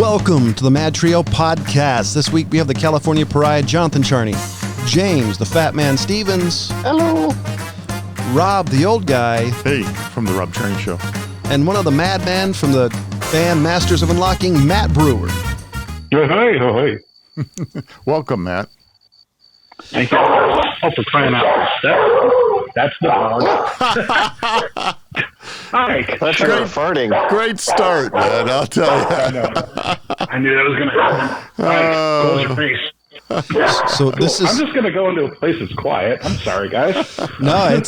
Welcome to the MadTrio podcast. This week we have the California Pariah, Jonathan Charney, James, the Fat Man Stevens. Hello. Rob, the old guy. Hey, from the Rob Charney Show. And one of the madmen from the band Masters of Unlocking, Matt Brewer. Hey. Welcome, Matt. Thank you. Oh, for crying out loud. That's the dog. Hi. That's great farting. Great start, man. I'll tell you. I knew that was going to happen. All right, close your face. So this is. I'm just going to go into a place that's quiet. I'm sorry, guys. No,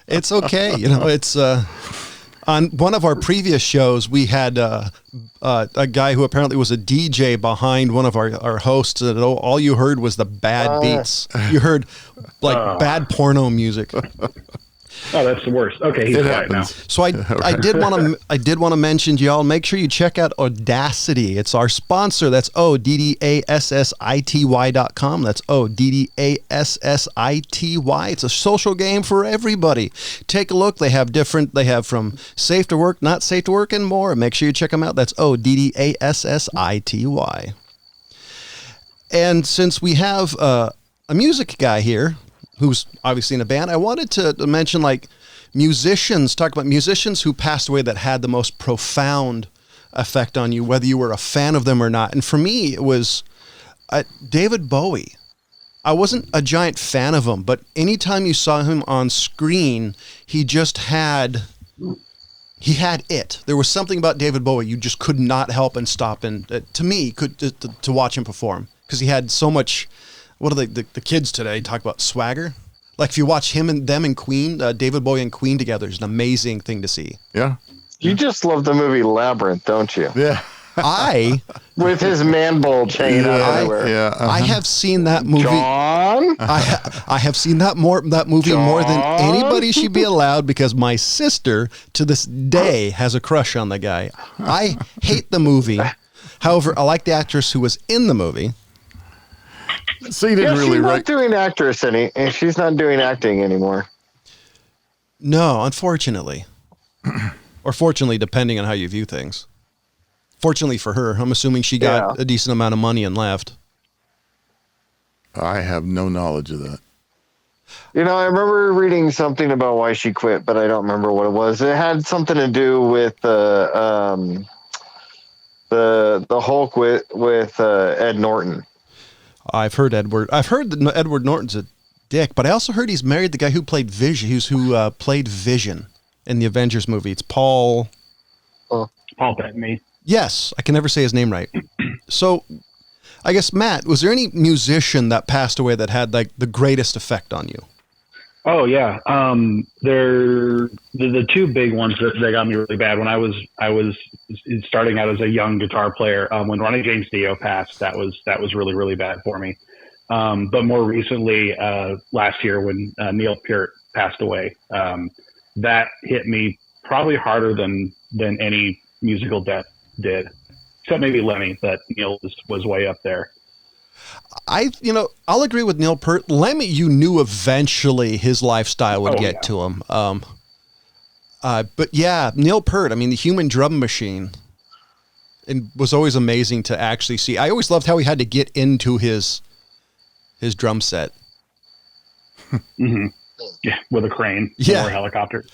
it's okay. You know, it's on one of our previous shows we had a guy who apparently was a DJ behind one of our hosts, and all you heard was the bad beats. You heard like bad porno music. Oh, that's the worst. Okay, he's quiet now. So I did want to mention to y'all, make sure you check out Audacity. It's our sponsor. That's ODDASSITY.com. That's ODDASSITY. It's a social game for everybody. Take a look. They have from safe to work, not safe to work, and more. Make sure you check them out. That's ODDASSITY. And since we have a music guy here, who's obviously in a band, I wanted to mention talk about musicians who passed away that had the most profound effect on you, whether you were a fan of them or not. And for me, it was David Bowie. I wasn't a giant fan of him, but anytime you saw him on screen, he had it. There was something about David Bowie you just could not help and stop to watch him perform, because he had so much. What are the kids today talk about? Swagger? Like if you watch him and them and Queen, David Bowie and Queen together is an amazing thing to see. Yeah. You just love the movie Labyrinth, don't you? Yeah. With his man bowl chain everywhere. Yeah. I have seen that movie. John? I have seen that movie more than anybody should be allowed, because my sister to this day has a crush on the guy. I hate the movie. However, I like the actress who was in the movie. So you didn't really she's not doing actress and she's not doing acting anymore. No, unfortunately. Or fortunately, depending on how you view things. Fortunately for her, I'm assuming she got a decent amount of money and left. I have no knowledge of that. You know, I remember reading something about why she quit, but I don't remember what it was. It had something to do with the Hulk with Ed Norton. I've heard that Edward Norton's a dick, but I also heard he's married the guy who played Vision. Who played Vision in the Avengers movie. It's Paul Bettany. Yes, I can never say his name right. So, I guess Matt, was there any musician that passed away that had like the greatest effect on you? Oh yeah, they're the two big ones that got me really bad when I was starting out as a young guitar player. When Ronnie James Dio passed, that was really, really bad for me. But more recently, last year when Neil Peart passed away, that hit me probably harder than any musical death did, except maybe Lemmy. But Neil was way up there. I'll agree with Neil Peart. Lemmy, you knew eventually his lifestyle would get to him. But yeah, Neil Peart, I mean, the human drum machine, it was always amazing to actually see. I always loved how he had to get into his drum set. Mm-hmm. Yeah, with a crane or a helicopter.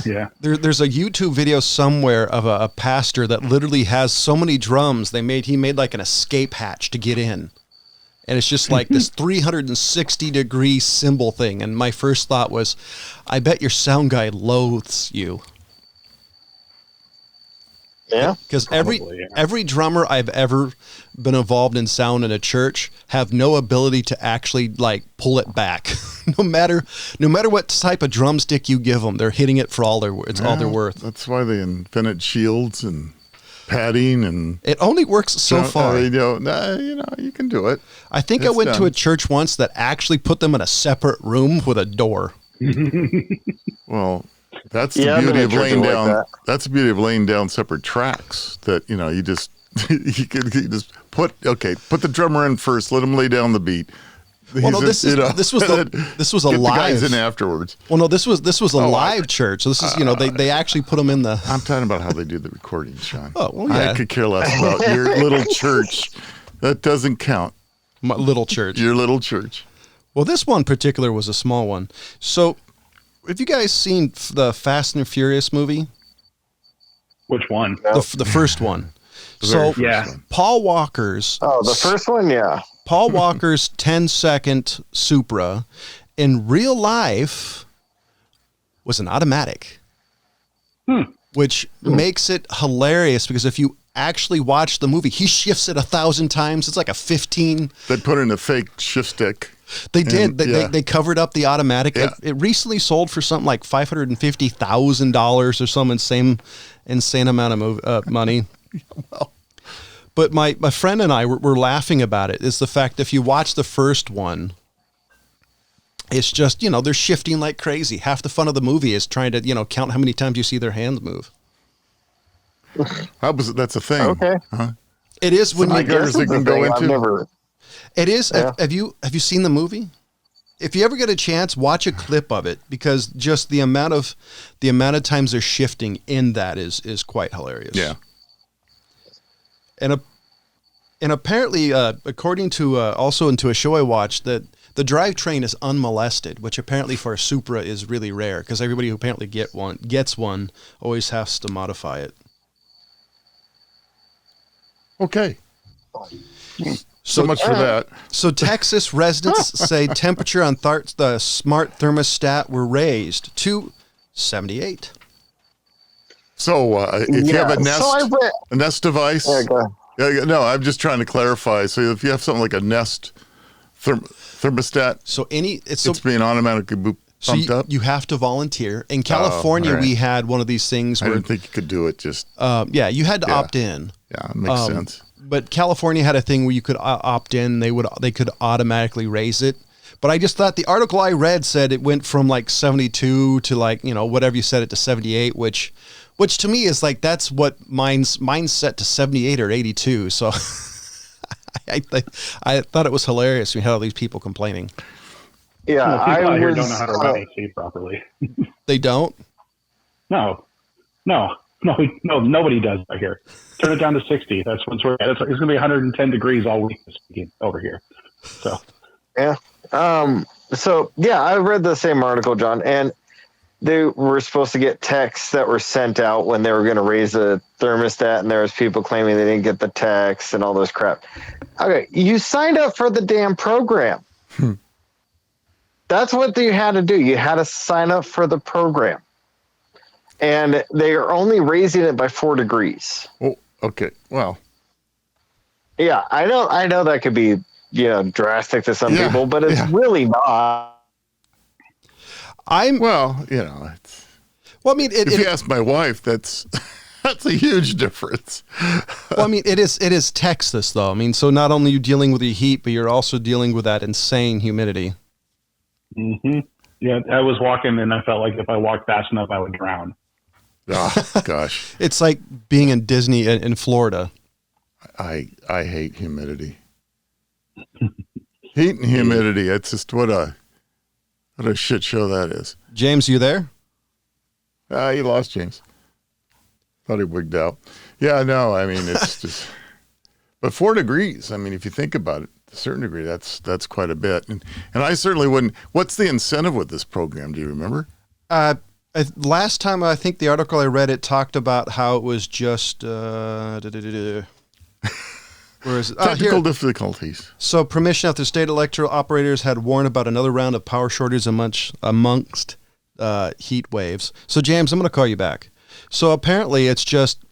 Yeah. There's a YouTube video somewhere of a pastor that literally has so many drums, he made like an escape hatch to get in. And it's just like this 360-degree cymbal thing. And my first thought was, I bet your sound guy loathes you. Yeah. Because every drummer I've ever been involved in sound in a church have no ability to actually like pull it back. no matter what type of drumstick you give them, they're hitting it for all they're worth. That's why they invented shields and padding, and it only works so far. You can do it. I think I went to a church once that actually put them in a separate room with a door. Well, that's the beauty of laying down. That's the beauty of laying down separate tracks. That you just you just put the drummer in first. Let him lay down the beat. Well, no, this was a get live. the guys in afterwards. Well, no, this was a live church. So this is they actually put them in the. I'm talking about how they do the recording, Sean. Oh, well, yeah. I could care less about your little church. That doesn't count. My little church. Your little church. Well, this one in particular was a small one. So, have you guys seen the Fast and Furious movie? Which one? The first one. Pual Walker's. Oh, the first one, yeah. Pual Walker's 10-second Supra in real life was an automatic, which makes it hilarious because if you actually watch the movie, he shifts it 1,000 times. It's like a 15. They put in a fake shift stick. They did. They covered up the automatic. Yeah. It recently sold for something like $550,000 or some insane amount of money. Well. But my friend and I were laughing about it. Is the fact if you watch the first one, it's just, they're shifting like crazy. Half the fun of the movie is trying to, count how many times you see their hands move. That's a thing. Okay. Huh? It is when you can go into. It is. Yeah. Have you seen the movie? If you ever get a chance, watch a clip of it because just the amount of times they're shifting in that is quite hilarious. Yeah. And apparently, according to also into a show I watched, that the drivetrain is unmolested, which apparently for a Supra is really rare because everybody who apparently gets one always has to modify it. Okay. So much for that. So Texas residents say temperature on the smart thermostat were raised to 78. So if you have a Nest device, no, I'm just trying to clarify. So if you have something like a Nest thermostat, it's being automatically pumped up. You have to volunteer. In California, we had one of these things. I didn't think you could do it. Just you had to opt in. Yeah, it makes sense. But California had a thing where you could opt in. They could automatically raise it. But I just thought the article I read said it went from like 72 to like, whatever you set it to 78, which to me is like, that's what mine's set to 78 or 82. So I thought it was hilarious. We had all these people complaining. Yeah. People out here don't know how to run AC properly. They don't? No, nobody does right here. Turn it down to 60. That's what's we're at. It's going to be 110 degrees all week over here. So, yeah. I read the same article, John, and they were supposed to get texts that were sent out when they were going to raise the thermostat, and there was people claiming they didn't get the text and all this crap. Okay, you signed up for the damn program. That's what you had to do. You had to sign up for the program. And they are only raising it by 4 degrees. Oh, okay. Well. Yeah, I know that could be, drastic to some people, but it's really not. If you ask my wife, that's a huge difference. Well, I mean, it is Texas though. I mean, so not only are you dealing with the heat, but you're also dealing with that insane humidity. Mm-hmm. Yeah, I was walking and I felt like if I walked fast enough, I would drown. Oh, gosh. It's like being in Disney in Florida. I hate humidity. Heat and humidity. It's just what a shit show that is. James, you there? You lost James. Thought he wigged out. Yeah, no, I mean, it's just, but 4 degrees. I mean, if you think about it, to a certain degree, that's quite a bit. And I certainly wouldn't. What's the incentive with this program? Do you remember? Last time, I think the article I read, it talked about how it was just, where is it? Technical difficulties. So permission after state electrical operators had warned about another round of power shortages amongst heat waves. So James, I'm going to call you back. So apparently it's just,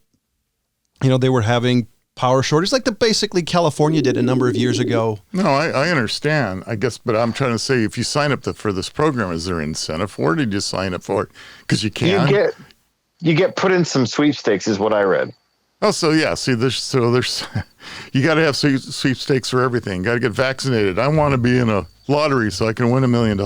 they were having power shortages like basically California did a number of years ago. No, I understand, I guess, but I'm trying to say, if you sign up for this program, is there incentive for it? Or did you sign up for it because you can? You get put in some sweepstakes is what I read. Oh, so yeah. See, there's you got to have sweepstakes for everything. Got to get vaccinated. I want to be in a lottery so I can win $1 million.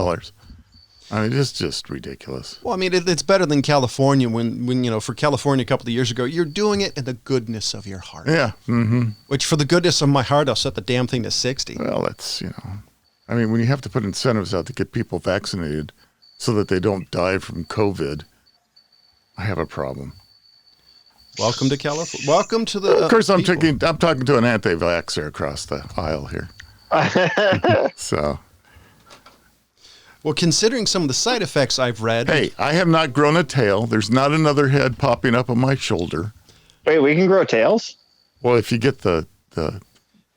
I mean, it's just ridiculous. Well, I mean, it's better than California when for California a couple of years ago, you're doing it in the goodness of your heart. Yeah. Mm-hmm. Which for the goodness of my heart, I'll set the damn thing to 60. Well, that's, I mean, when you have to put incentives out to get people vaccinated so that they don't die from COVID, I have a problem. Welcome to California. Welcome to the. Of course, I'm people. talking to an anti-vaxxer across the aisle here. So, Well, considering some of the side effects I've read. hey, I have not grown a tail. There's not another head popping up on my shoulder. Wait, we can grow tails? Well, if you get the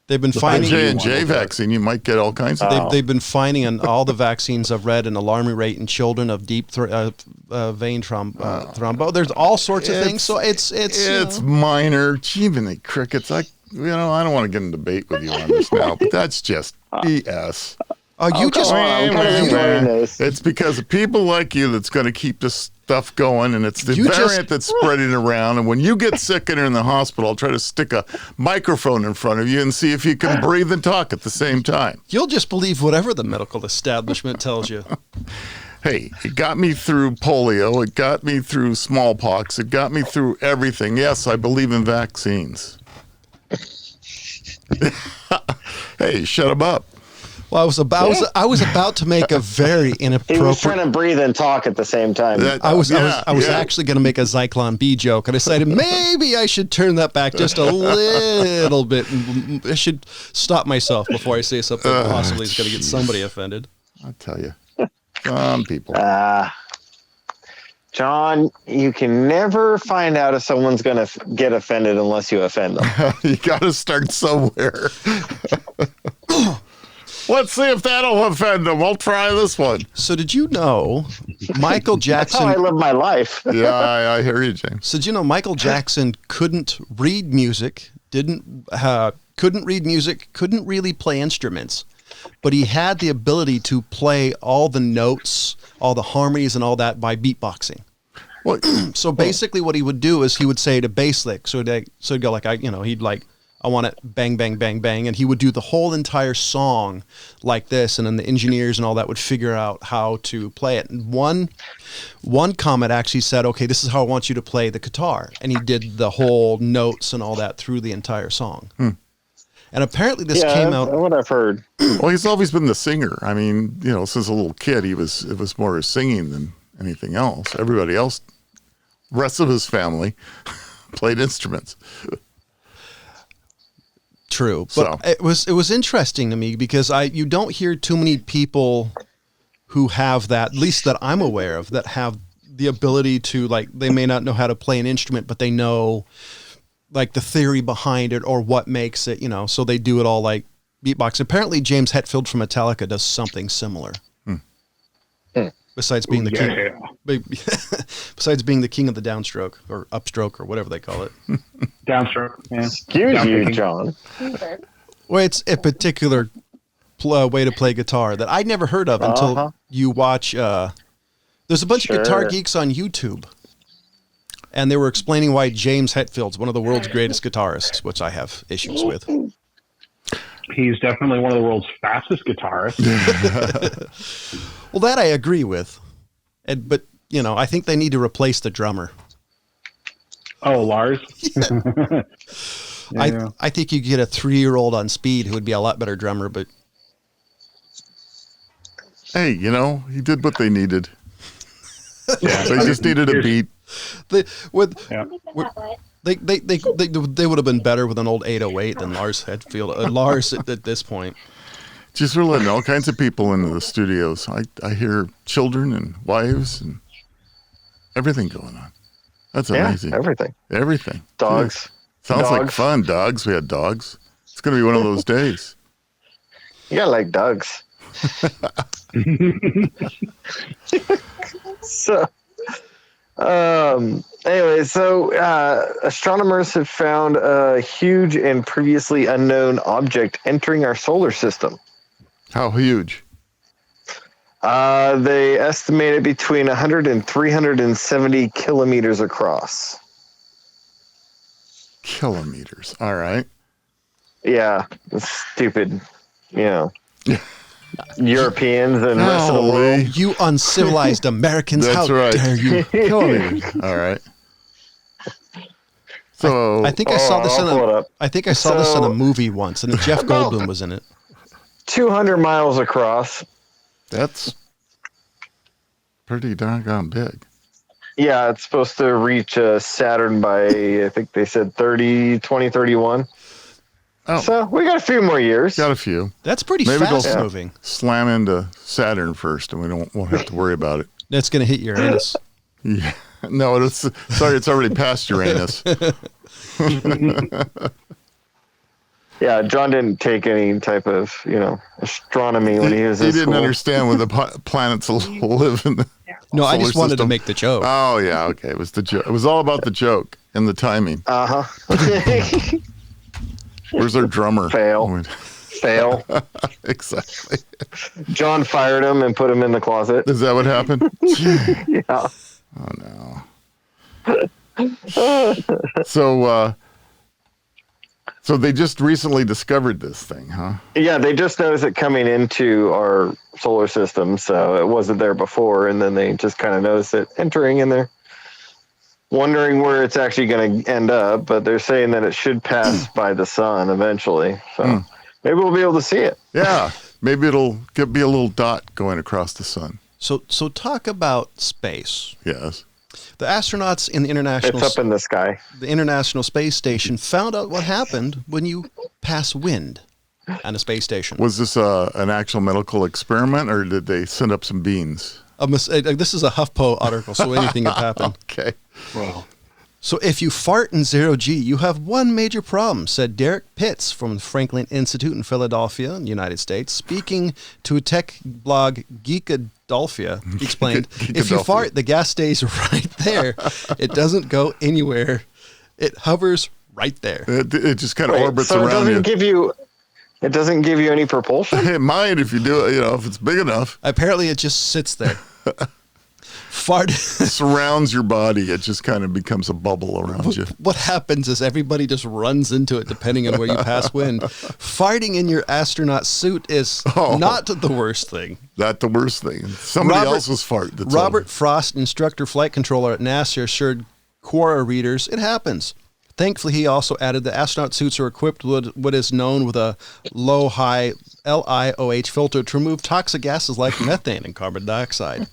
They've been finding J&J vaccine, you might get all kinds of. They've been finding in all the vaccines I've read an alarming rate in children of deep vein thrombo. There's all sorts of things. So it's minor. Jiminy crickets. I don't want to get in a debate with you on this now, but that's just BS. It's because of people like you that's going to keep this stuff going, and it's the variant that's spreading around. And when you get sick and are in the hospital, I'll try to stick a microphone in front of you and see if you can breathe and talk at the same time. You'll just believe whatever the medical establishment tells you. Hey, it got me through polio. It got me through smallpox. It got me through everything. Yes, I believe in vaccines. Hey, shut them up. Well, I was about to make a very inappropriate. He was trying to breathe and talk at the same time. I was actually going to make a Zyklon B joke, and I decided maybe I should turn that back just a little bit. I should stop myself before I say something possibly is going to get somebody offended. I'll tell you, some people. John, you can never find out if someone's going to get offended unless you offend them. You got to start somewhere. Let's see if that'll offend them. We'll try this one. So did you know Michael Jackson... That's how I live my life. Yeah, I hear you, James. So did you know Michael Jackson couldn't read music, couldn't really play instruments, but he had the ability to play all the notes, all the harmonies and all that by beatboxing. Well, so basically what he would do is he would say to bass lick, so he'd go like, he'd like, I want it bang, bang, bang, bang. And he would do the whole entire song like this. And then the engineers and all that would figure out how to play it. And one comment actually said, okay, this is how I want you to play the guitar. And he did the whole notes and all that through the entire song. And apparently this came out. What I've heard. Well, he's always been the singer. I mean, since a little kid, it was more singing than anything else. Everybody else, rest of his family, played instruments. True, but it was interesting to me because you don't hear too many people who have that, at least that I'm aware of, that have the ability to, like, they may not know how to play an instrument, but they know like the theory behind it or what makes it, so they do it all like beatbox. Apparently James Hetfield from Metallica does something similar. Besides being the king, besides being the king of the downstroke or upstroke or whatever they call it. Downstroke. Yeah. Excuse you, John. Well, it's a particular way to play guitar that I'd never heard of until you watch. There's a bunch of guitar geeks on YouTube, and they were explaining why James Hetfield's one of the world's greatest guitarists, which I have issues with. He's definitely one of the world's fastest guitarists. Well, that I agree with. But, I think they need to replace the drummer. Oh, Lars? Yeah. I think you get a 3-year-old on speed who would be a lot better drummer, but... Hey, he did what they needed. Yeah, they just needed a beat. They would have been better with an old 808 than Lars Hetfield. Lars at this point. Just we're letting all kinds of people into the studios. I hear children and wives and everything going on. That's amazing. Everything. Dogs. Yeah. Sounds like fun. Dogs. We had dogs. It's going to be one of those days. You gotta like dogs. So, anyway, astronomers have found a huge and previously unknown object entering our solar system. How huge? They estimate it between 100 and 370 kilometers across. Kilometers. All right. Yeah, it's stupid. Europeans and the rest of the world. You uncivilized Americans. That's how right. dare you? Kilometers. All right. So I think I saw this in a movie once, and Jeff Goldblum was in it. 200 miles across. That's pretty doggone big. Yeah, it's supposed to reach Saturn by, I think they said 2031. Oh, So we got a few more years. got a few. That's pretty Maybe they'll fast moving. Slam into Saturn first, and we won't have to worry about it. That's going to hit Uranus. Yeah. No, it's already past Uranus. Yeah, John didn't take any type of, astronomy when he was in He didn't school. understand where the planets live in the No, I solar just wanted to system. make the joke. Oh, yeah, okay. It was the joke. It was all about the joke and the timing. Uh-huh. Where's our drummer? Fail. Fail. Exactly. John fired him and put him in the closet. Is that what happened? Yeah. Oh, no. So they just recently discovered this thing, huh? Yeah, they just noticed it coming into our solar system, so it wasn't there before, and then they just kind of noticed it entering, and they're wondering where it's actually going to end up, but they're saying that it should pass by the sun eventually, so maybe we'll be able to see it. Yeah. Maybe it'll be a little dot going across the sun. So talk about space. Yes. The astronauts in the It's up in the sky. International Space Station found out what happened when you pass wind on a space station. Was this an actual medical experiment, or did they send up some beans? This is a HuffPo article, so anything could happen. Okay. Well, So if you fart in 0G, you have one major problem, said Derek Pitts from the Franklin Institute in Philadelphia, in the United States. Speaking to a tech blog, Geekadolphia, he explained, if you fart, the gas stays right there. It doesn't go anywhere. It hovers right there. It just kind of orbits so around you. It doesn't give you any propulsion? It might if you do it, if it's big enough. Apparently, it just sits there. Fart. Surrounds your body. It just kind of becomes a bubble around you. What happens is everybody just runs into it depending on where you pass wind. Farting in your astronaut suit is not the worst thing. Not the worst thing. Somebody else's fart. Robert Frost, instructor flight controller at NASA, assured GWAR readers it happens. Thankfully, he also added the astronaut suits are equipped with what is known with a low-high LiOH filter to remove toxic gases like methane and carbon dioxide.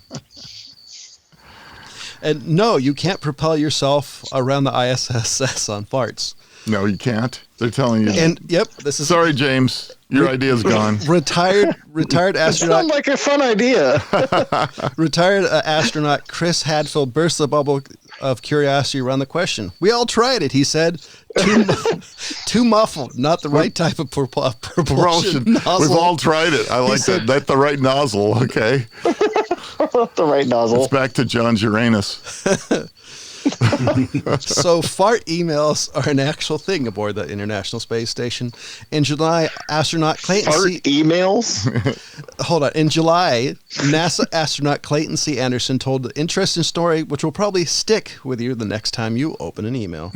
And no, you can't propel yourself around the ISS on farts. No, you can't. They're telling you. And yep, this is sorry, James. Your idea's gone. Retired That astronaut. sounds like a fun idea. Retired astronaut Chris Hadfield burst the bubble of curiosity around the question. We all tried it, he said. Too muffled, not the right type of propulsion nozzle. We've all tried it. I like that. That's the right nozzle. Okay. The right nozzle. It's back to John's Uranus. So fart emails are an actual thing aboard the International Space Station. In July, astronaut Clayton Fart emails? In July, NASA astronaut Clayton C. Anderson told the interesting story, which will probably stick with you the next time you open an email.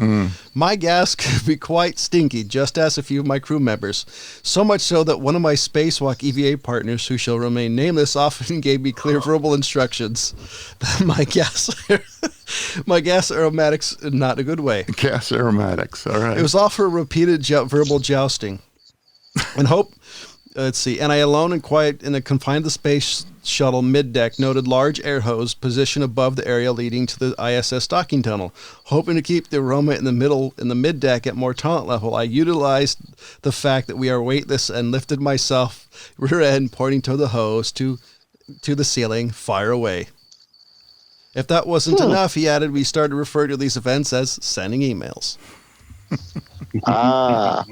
My gas could be quite stinky, just as a few of my crew members. So much so that one of my spacewalk EVA partners, who shall remain nameless, often gave me clear verbal instructions that my gas aromatics in not a good way. Gas aromatics. All right. It was all for repeated verbal jousting. And hope, and I alone and quiet in a confined the space shuttle mid-deck noted large air hose positioned above the area leading to the ISS docking tunnel. Hoping to keep the aroma in the mid-deck at more tolerant level, I utilized the fact that we are weightless and lifted myself rear end, pointing to the hose to the ceiling, fire away. If that wasn't enough, he added, we started to refer to these events as sending emails. I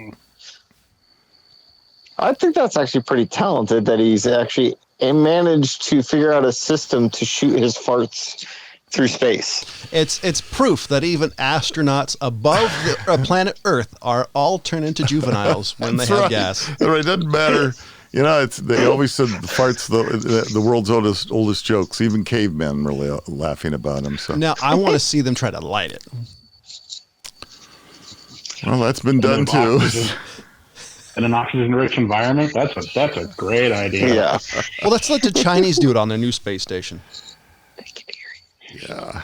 think that's actually pretty talented that he's actually managed to figure out a system to shoot his farts through space. It's proof that even astronauts above the planet Earth are all turned into juveniles when they have gas. That's right. It doesn't matter. They always said the fart's the world's oldest jokes. Even cavemen were laughing about them. So now I want to see them try to light it. Well, that's been done too. In an oxygen-rich environment, that's a great idea. Yeah. Well, let's let the Chinese do it on their new space station. Yeah.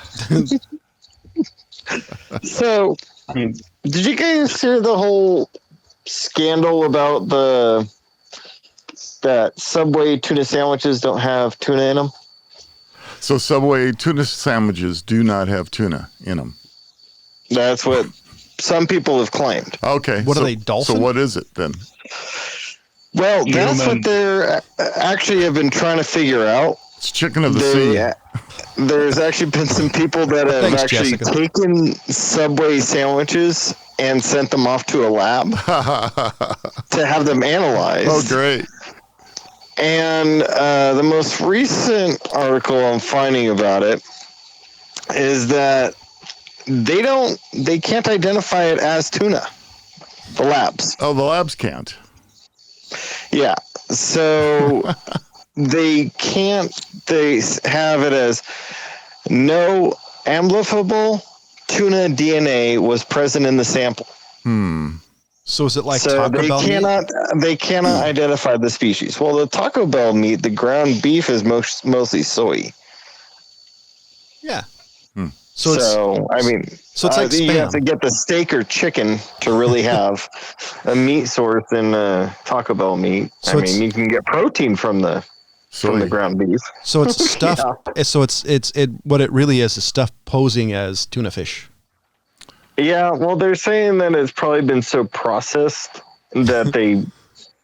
So, did you guys hear the whole scandal about that Subway tuna sandwiches don't have tuna in them? So Subway tuna sandwiches do not have tuna in them. That's what some people have claimed. Okay. What are they, dolphin? So what is it then? Well, that's Human. what they're actually have been trying to figure out. It's chicken of the sea. There's actually been some people that have Thanks, actually Jessica. taken Subway sandwiches and sent them off to a lab to have them analyzed. Oh, great. And the most recent article I'm finding about it is that they can't identify it as tuna. The labs. Oh, the labs can't. Yeah. So they have it as no amplifiable tuna DNA was present in the sample. So is it like So Taco Bell meat? they cannot identify the species. Well, the Taco Bell meat, the ground beef is mostly soy. Yeah. So it's like you have Spam. to get the steak or chicken to really have a meat source in Taco Bell meat. So you can get protein from the ground beef. So it's stuff. Yeah. So it's what it really is stuff posing as tuna fish. Yeah, well, they're saying that it's probably been so processed that they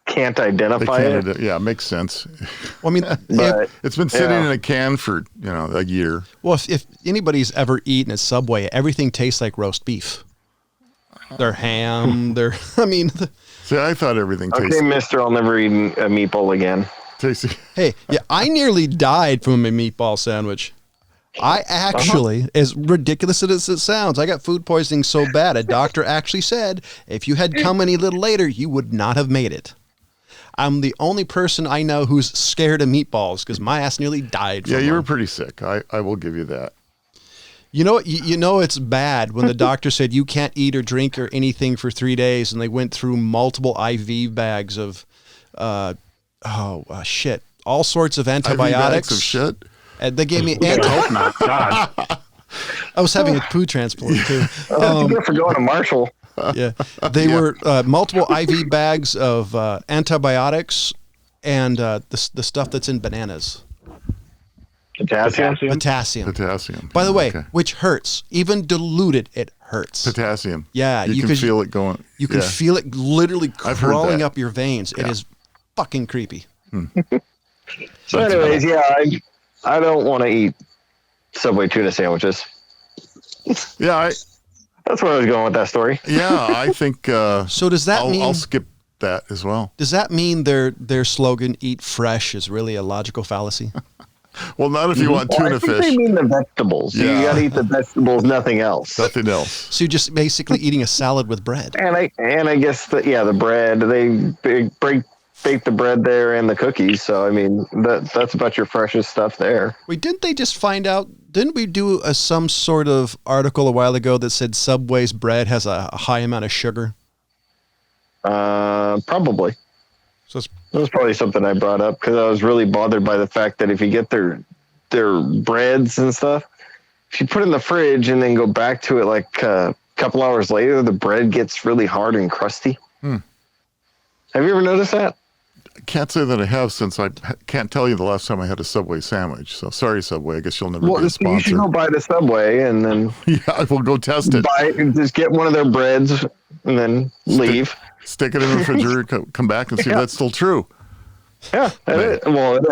can't identify it. Yeah, makes sense. Well, I mean, But It's been sitting in a can for, a year. well, if anybody's ever eaten at Subway, everything tastes like roast beef. Their ham, See, I thought everything okay, tasted mister, I'll never eat a meatball again. tasty. Hey, yeah, I nearly died from a meatball sandwich. I actually, as ridiculous as it sounds, I got food poisoning so bad, a doctor actually said, if you had come any little later, you would not have made it. I'm the only person I know who's scared of meatballs because my ass nearly died from Yeah, you were one. pretty sick. I will give you that. You know, you know it's bad when the doctor said you can't eat or drink or anything for 3 days, and they went through multiple IV bags of, shit, all sorts of antibiotics. Bags of shit. And they gave me I hope not. God. I was having a food transport too. Good for going to Marshall. Yeah, they were multiple IV bags of antibiotics and the stuff that's in bananas, Potassium. Potassium. By the way, Okay. which hurts. Even diluted, it hurts. Potassium. Yeah, you can feel it going. You can feel it literally I've heard crawling that. up your veins. It is fucking creepy. So, anyways, I don't want to eat Subway tuna sandwiches. Yeah, That's where I was going with that story. I think. So does that mean? I'll skip that as well. Does that mean their slogan "Eat fresh" is really a logical fallacy? Well, not if you want Well, tuna I think fish. they mean the vegetables. Yeah. You got to eat the vegetables, nothing else. Nothing else. So you're just basically eating a salad with bread. And I guess the bread, they bake the bread there and the cookies. So I mean that's about your freshest stuff there. Wait, didn't they just find out? Didn't we do some sort of article a while ago that said Subway's bread has a high amount of sugar? Probably. So it's, That was probably something I brought up because I was really bothered by the fact that if you get their breads and stuff, if you put it in the fridge and then go back to it like a couple hours later, the bread gets really hard and crusty. Have you ever noticed that? I can't say that I have since I can't tell you the last time I had a Subway sandwich. So sorry, Subway. I guess you'll never be a You should sponsor. go by the Subway and then Yeah, we'll go test it. just get one of their breads and then leave. Stick it in the refrigerator, come back and see if that's still true. Yeah, it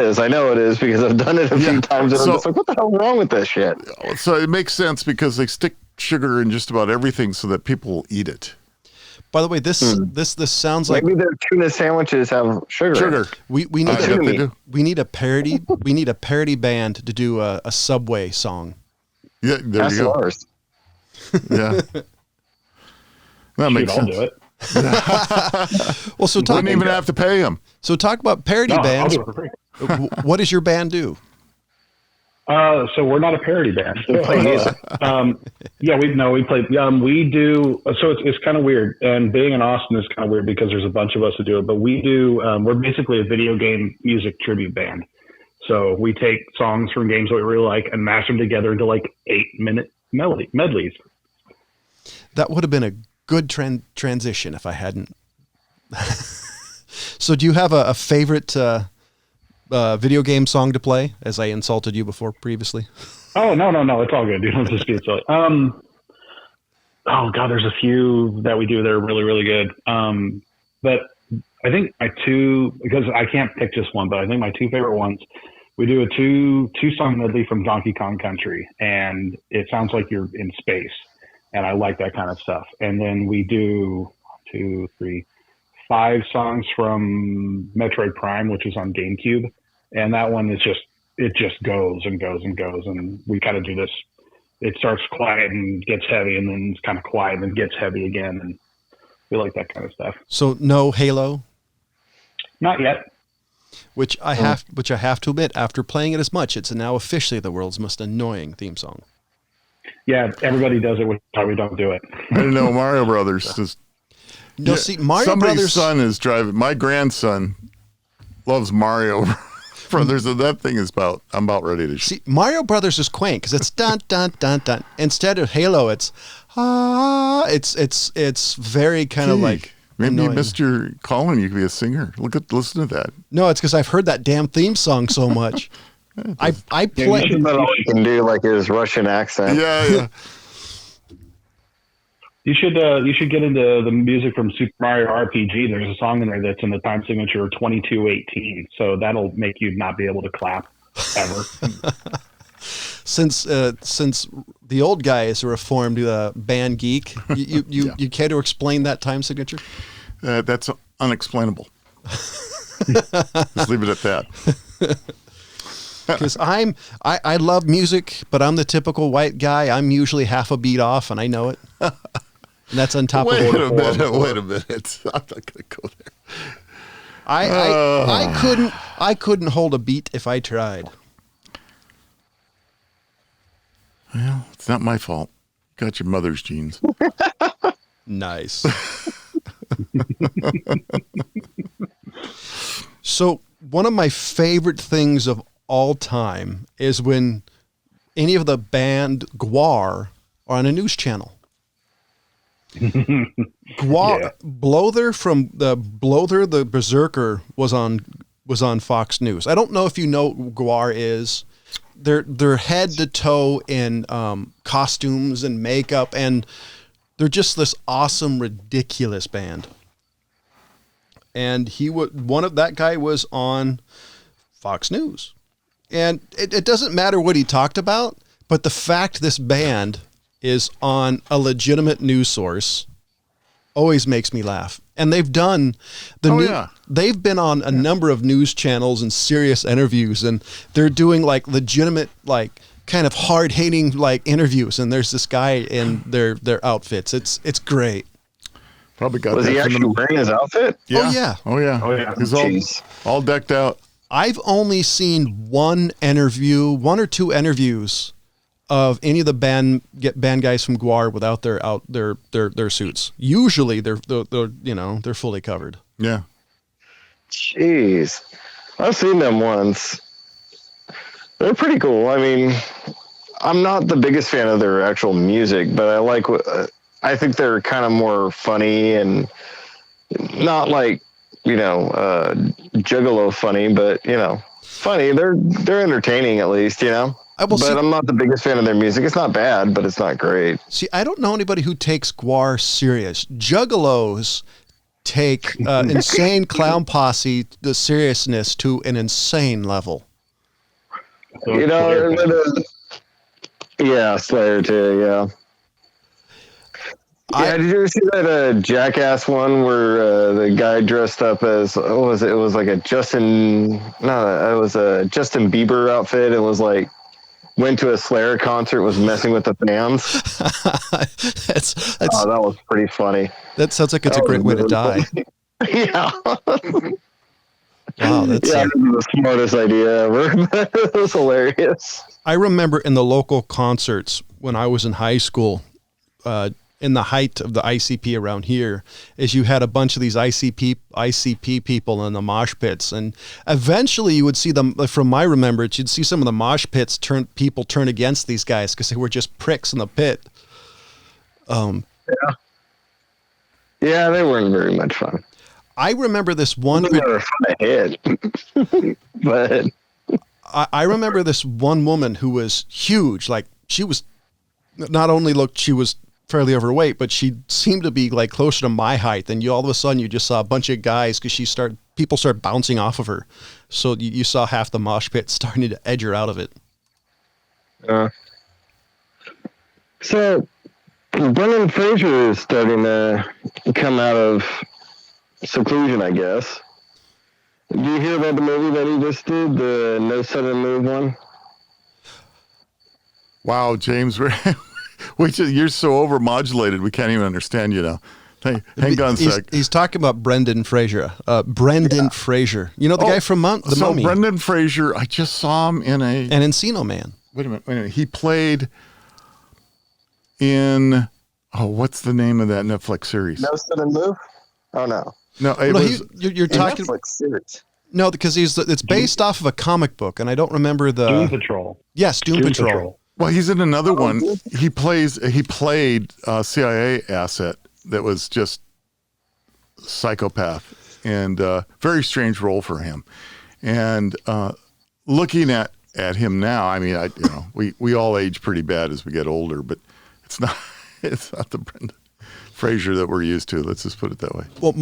is. I know it is because I've done it a few times and I'm just like, what the hell is wrong with this shit? So it makes sense because they stick sugar in just about everything so that people will eat it. by the way, this sounds like Maybe their tuna sandwiches have sugar. in it. we need I bet they do. we need a parody we need a parody band to do a Subway song. Yeah, there That's you go. ours. Yeah. That makes I'll sense. do it. Well, so talk Wouldn't even have to pay them. about parody No, I'll bands. do it for free. What does your band do? So we're not a parody band. We play music. We play. We do. So it's kind of weird, and being in Austin is kind of weird because there's a bunch of us who do it. But we do. We're basically a video game music tribute band. So we take songs from games that we really like and mash them together into like 8-minute medleys. That would have been a good transition if I hadn't. So do you have a favorite video game song to play, as I insulted you before previously? Oh, no. It's all good. You don't just be silly. Oh God, there's a few that we do that are really, really good. But I think because I can't pick just one, but I think my two favorite ones, we do a two song medley from Donkey Kong Country, and it sounds like you're in space. And I like that kind of stuff. And then we do 5 songs from Metroid Prime, which is on GameCube. And that one is it just goes and goes and goes. And we kind of do this. It starts quiet and gets heavy, and then it's kind of quiet and gets heavy again. And we like that kind of stuff. So no Halo? Not yet. Which I have to admit, after playing it as much, it's now officially the world's most annoying theme song. Yeah, everybody does it, which is why we don't do it. I don't know. Mario Brothers is. No, see, Mario somebody's Brothers. son is driving. My grandson loves Mario Brothers, and that thing is about. I'm about ready to. See, Mario Brothers is quaint because it's dun dun dun dun. Instead of Halo, it's it's very kind of like. Maybe annoying. you missed your calling. You could be a singer. Listen to that. No, it's because I've heard that damn theme song so much. I play. You can do like his Russian accent. Yeah. You should get into the music from Super Mario RPG. There's a song in there that's in the time signature 2218. So that'll make you not be able to clap ever. Since the old guy is a reformed band geek, you care to explain that time signature? That's unexplainable. Just leave it at that. Because I love music, but I'm the typical white guy. I'm usually half a beat off, and I know it. And that's on top Wait of a minute. I'm not going to go there. I couldn't hold a beat if I tried. Well, it's not my fault. You got your mother's genes. Nice. So one of my favorite things of all time is when any of the band GWAR are on a news channel. GWAR, Blother the Berserker was on Fox News. I don't know if you know what GWAR is. They're head to toe in costumes and makeup, and they're just this awesome, ridiculous band. And that guy was on Fox News. And it doesn't matter what he talked about, but the fact this band is on a legitimate news source always makes me laugh. And they've done they've been on a number of news channels and serious interviews, and they're doing like legitimate, like kind of hard hitting like interviews. And there's this guy in their outfits. It's great. Probably got. Was that he from actually wearing his outfit? Yeah. Oh yeah. Oh yeah. He's all decked out. I've only seen one or two interviews of any of the band guys from GWAR without their suits. Usually they're fully covered. Yeah. Jeez, I've seen them once. They're pretty cool. I mean, I'm not the biggest fan of their actual music, but I think they're kind of more funny and not like, juggalo funny, but funny. They're entertaining at least, I'm not the biggest fan of their music. It's not bad, but it's not great. See, I don't know anybody who takes GWAR serious. Juggalos take Insane Clown Posse, the seriousness, to an insane level. Slayer too, yeah. Did you ever see that Jackass one where the guy dressed up as, what was it? It was like a Justin Bieber outfit. It was like, went to a Slayer concert, was messing with the fans. That was pretty funny. That sounds like it's a great way to die. Yeah. Wow, that's the smartest idea ever. It was hilarious. I remember in the local concerts when I was in high school, in the height of the ICP around here, is you had a bunch of these ICP people in the mosh pits, and eventually you would see them. From my remembrance, you'd see some of the mosh pits turn against these guys because they were just pricks in the pit. Yeah, they weren't very much fun. I remember this one. Head. But I remember this one woman who was huge. Like she was, not only she was fairly overweight, but she seemed to be like closer to my height. And all of a sudden you just saw a bunch of guys because people started bouncing off of her. So you saw half the mosh pit starting to edge her out of it. So Brenden Fraiser is starting to come out of seclusion, I guess. Did you hear about the movie that he just did, the No Sudden Move one? Wow, James, you're so overmodulated, we can't even understand you now. Hang on a sec. He's talking about Brenden Fraiser. Brenden Fraiser. You know the guy from The Mummy? Brenden Fraiser, I just saw him in an Encino Man. Wait a minute. He played in, what's the name of that Netflix series? No Sudden Move? Oh, no. No, you're talking Netflix series. No, because it's based off of a comic book, and I don't remember the Doom Patrol. Yes, Doom Patrol. Well, he's in another one. He played a CIA asset that was just psychopath, and very strange role for him. And looking at him now, I mean, we all age pretty bad as we get older, but it's not the Brenden Fraiser that we're used to. Let's just put it that way. Well,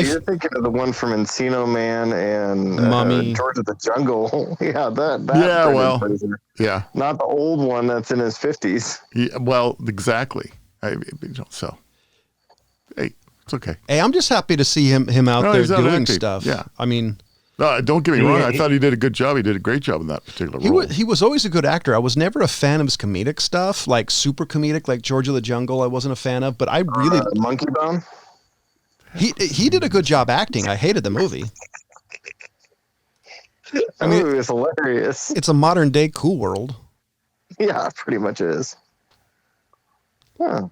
you're thinking of the one from Encino Man and Mummy, George of the Jungle. Yeah, that. Yeah, well, Fraiser. Yeah, not the old one that's in his 50s. Yeah, well, exactly. So, hey, it's okay. Hey, I'm just happy to see him out there doing stuff. Yeah, I mean. Don't get me wrong. I thought he did a good job. He did a great job in that particular role. He was always a good actor. I was never a fan of his comedic stuff, like super comedic, like George of the Jungle. I wasn't a fan of, but I really Monkey Bone. He did a good job acting. I hated the movie. I mean, it was hilarious. It's a modern day Cool World. Yeah, pretty much is. Huh.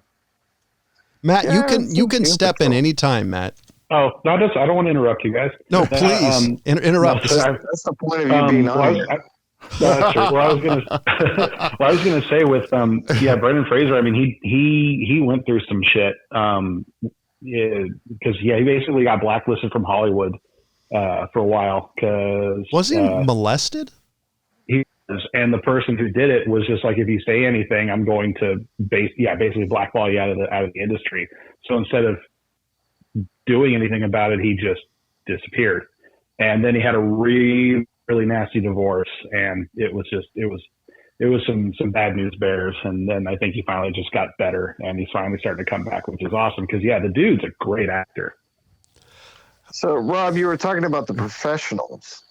Matt, you can step in anytime, Matt. Oh, no, I don't want to interrupt you guys. No, please interrupt. That's the point of you being on here. That's true. I was going to say with Brenden Fraiser. I mean, he went through some shit because he basically got blacklisted from Hollywood for a while. Was he molested? He was, and the person who did it was just like, if you say anything, I'm going to basically blackball you out of the industry. So instead of doing anything about it, he just disappeared. And then he had a really, really nasty divorce, and it was some bad news bears. And then I think he finally just got better, and he's finally starting to come back, which is awesome because the dude's a great actor. So Rob, you were talking about The Professionals.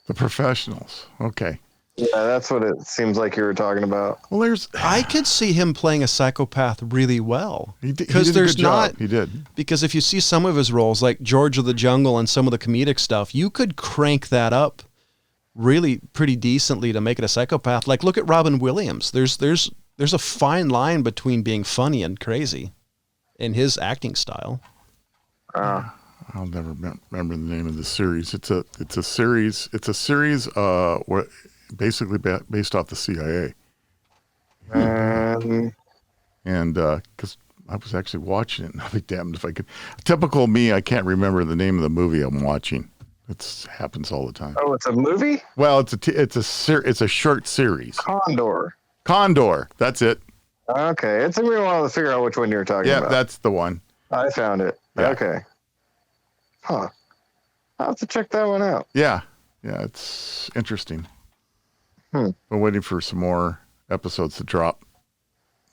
The Professionals. Okay. Yeah, that's what it seems like you were talking about. Well, I could see him playing a psychopath really well. Because there's not. He did. Because if you see some of his roles, like George of the Jungle and some of the comedic stuff, you could crank that up really pretty decently to make it a psychopath. Like, look at Robin Williams. There's a fine line between being funny and crazy in his acting style. I'll never remember the name of the series. It's a series. It's a series where basically based off the CIA. And because I was actually watching it, and I'll be damned if I could. Typical me, I can't remember the name of the movie I'm watching. It happens all the time. Oh, it's a movie? Well, it's a short series. Condor. That's it. Okay, it took me a while to figure out which one you were talking about. Yeah, that's the one. I found it. Yeah. Okay. Huh. I'll have to check that one out. Yeah, it's interesting. Been waiting for some more episodes to drop.